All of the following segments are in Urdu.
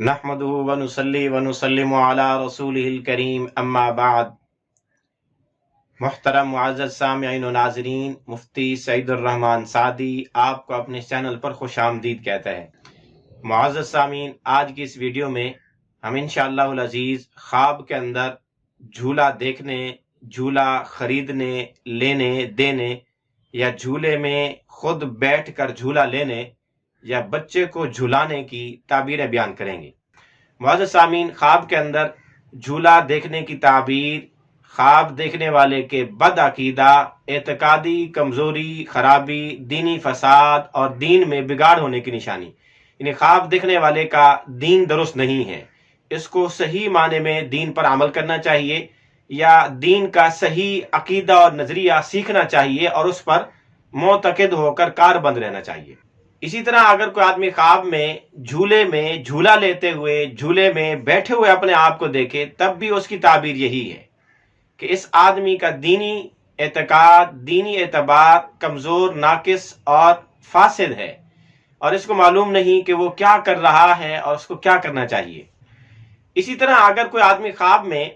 نحمده ونصلي ونسلم علی رسولہ الکریم اما بعد۔ محترم معزز سامعین و ناظرین، مفتی سعید الرحمن سعدی آپ کو اپنے چینل پر خوش آمدید کہتا ہے۔ معزز سامعین، آج کی اس ویڈیو میں ہم انشاءاللہ العزیز خواب کے اندر جھولا دیکھنے، جھولا خریدنے، لینے، دینے، یا جھولے میں خود بیٹھ کر جھولا لینے یا بچے کو جھلانے کی تعبیریں بیان کریں گے۔ معزز سامعین، خواب کے اندر جھولا دیکھنے کی تعبیر خواب دیکھنے والے کے بد عقیدہ، اعتقادی کمزوری، خرابی، دینی فساد اور دین میں بگاڑ ہونے کی نشانی، یعنی خواب دیکھنے والے کا دین درست نہیں ہے، اس کو صحیح معنی میں دین پر عمل کرنا چاہیے یا دین کا صحیح عقیدہ اور نظریہ سیکھنا چاہیے اور اس پر معتقد ہو کر کاربند رہنا چاہیے۔ اسی طرح اگر کوئی آدمی خواب میں جھولے میں جھولا لیتے ہوئے، جھولے میں بیٹھے ہوئے اپنے آپ کو دیکھے، تب بھی اس کی تعبیر یہی ہے کہ اس آدمی کا دینی اعتقاد، دینی اعتبار کمزور، ناقص اور فاسد ہے، اور اس کو معلوم نہیں کہ وہ کیا کر رہا ہے اور اس کو کیا کرنا چاہیے۔ اسی طرح اگر کوئی آدمی خواب میں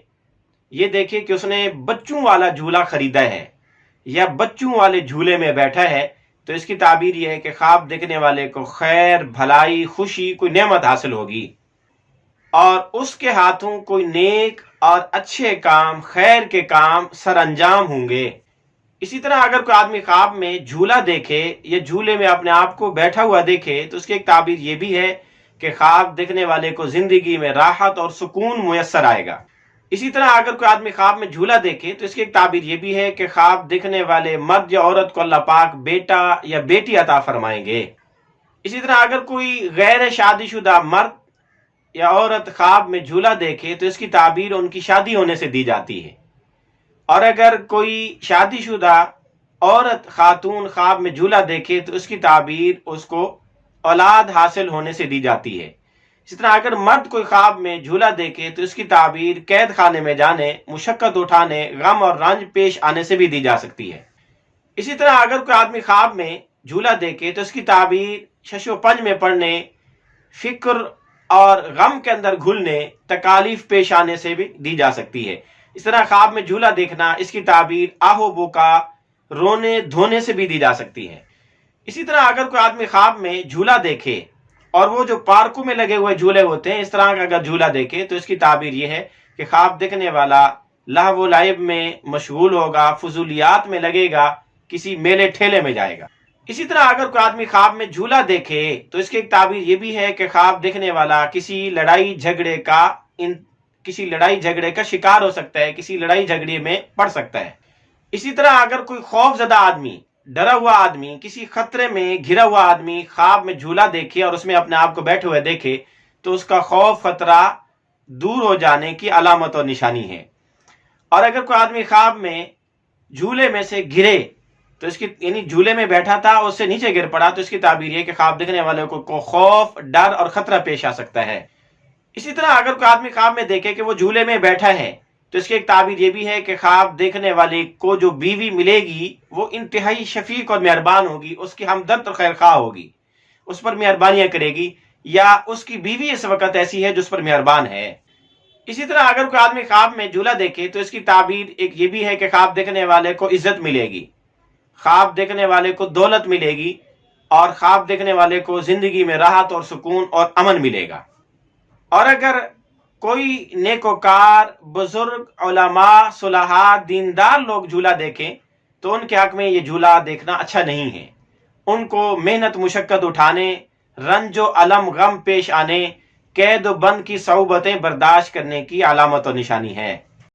یہ دیکھے کہ اس نے بچوں والا جھولا خریدا ہے یا بچوں والے جھولے میں بیٹھا ہے، تو اس کی تعبیر یہ ہے کہ خواب دیکھنے والے کو خیر، بھلائی، خوشی، کوئی نعمت حاصل ہوگی اور اس کے ہاتھوں کوئی نیک اور اچھے کام، خیر کے کام سر انجام ہوں گے۔ اسی طرح اگر کوئی آدمی خواب میں جھولا دیکھے یا جھولے میں اپنے آپ کو بیٹھا ہوا دیکھے، تو اس کی ایک تعبیر یہ بھی ہے کہ خواب دیکھنے والے کو زندگی میں راحت اور سکون میسر آئے گا۔ اسی طرح اگر کوئی آدمی خواب میں جھولا دیکھے تو اس کی ایک تعبیر یہ بھی ہے کہ خواب دیکھنے والے مرد یا عورت کو اللہ پاک بیٹا یا بیٹی عطا فرمائیں گے۔ اسی طرح اگر کوئی غیر شادی شدہ مرد یا عورت خواب میں جھولا دیکھے تو اس کی تعبیر ان کی شادی ہونے سے دی جاتی ہے، اور اگر کوئی شادی شدہ عورت خاتون خواب میں جھولا دیکھے تو اس کی تعبیر اس کو اولاد حاصل ہونے سے دی جاتی ہے۔ اسی طرح اگر مرد کوئی خواب میں جھولا دیکھے تو اس کی تعبیر قید خانے میں جانے، مشقت اٹھانے، غم اور رنج پیش آنے سے بھی دی جا سکتی ہے۔ اسی طرح اگر کوئی آدمی خواب میں جھولا دیکھے تو اس کی تعبیر شش و پنج میں پڑنے، فکر اور غم کے اندر گھلنے، تکالیف پیش آنے سے بھی دی جا سکتی ہے۔ اس طرح خواب میں جھولا دیکھنا، اس کی تعبیر آہ و بکا، رونے دھونے سے بھی دی جا سکتی ہے۔ اسی طرح اگر کوئی آدمی خواب میں جھولا دیکھے اور وہ جو پارکوں میں لگے ہوئے جھولے ہوتے ہیں، اس طرح کا اگر جھولا دیکھے تو اس کی تعبیر یہ ہے کہ خواب دیکھنے والا لہو و لعب میں مشغول ہوگا، فضولیات میں لگے گا، کسی میلے ٹھیلے میں جائے گا۔ اسی طرح اگر کوئی آدمی خواب میں جھولا دیکھے تو اس کی ایک تعبیر یہ بھی ہے کہ خواب دیکھنے والا کسی لڑائی جھگڑے کا شکار ہو سکتا ہے، کسی لڑائی جھگڑے میں پڑ سکتا ہے۔ اسی طرح اگر کوئی خوف زدہ آدمی، ڈرا ہوا آدمی، کسی خطرے میں گھرا ہوا آدمی خواب میں جھولا دیکھے اور اس میں اپنے آپ کو بیٹھے ہوئے دیکھے تو اس کا خوف، خطرہ دور ہو جانے کی علامت اور نشانی ہے۔ اور اگر کوئی آدمی خواب میں جھولے میں سے گرے تو اس کی، یعنی جھولے میں بیٹھا تھا اس سے نیچے گر پڑا، تو اس کی تعبیر یہ کہ خواب دیکھنے والے کو خوف، ڈر اور خطرہ پیش آ سکتا ہے۔ اسی طرح اگر کوئی آدمی خواب میں دیکھے کہ وہ جھولے میں بیٹھا ہے تو اس کی ایک تعبیر یہ بھی ہے کہ خواب دیکھنے والے کو جو بیوی ملے گی وہ انتہائی شفیق اور مہربان ہوگی، اس کی ہمدرد اور خیرخواہ ہوگی، اس پر مہربانیاں کرے گی، یا اس کی بیوی اس وقت ایسی ہے جو اس پر مہربان ہے۔ اسی طرح اگر کوئی آدمی خواب میں جھولا دیکھے تو اس کی تعبیر ایک یہ بھی ہے کہ خواب دیکھنے والے کو عزت ملے گی، خواب دیکھنے والے کو دولت ملے گی، اور خواب دیکھنے والے کو زندگی میں راحت اور سکون اور امن ملے گا۔ اور اگر کوئی نیکوکار، بزرگ، علماء، صلحاء، دیندار لوگ جھولا دیکھیں تو ان کے حق میں یہ جھولا دیکھنا اچھا نہیں ہے۔ ان کو محنت مشقت اٹھانے، رنج و الم غم پیش آنے، قید و بند کی صعوبتیں برداشت کرنے کی علامت و نشانی ہے۔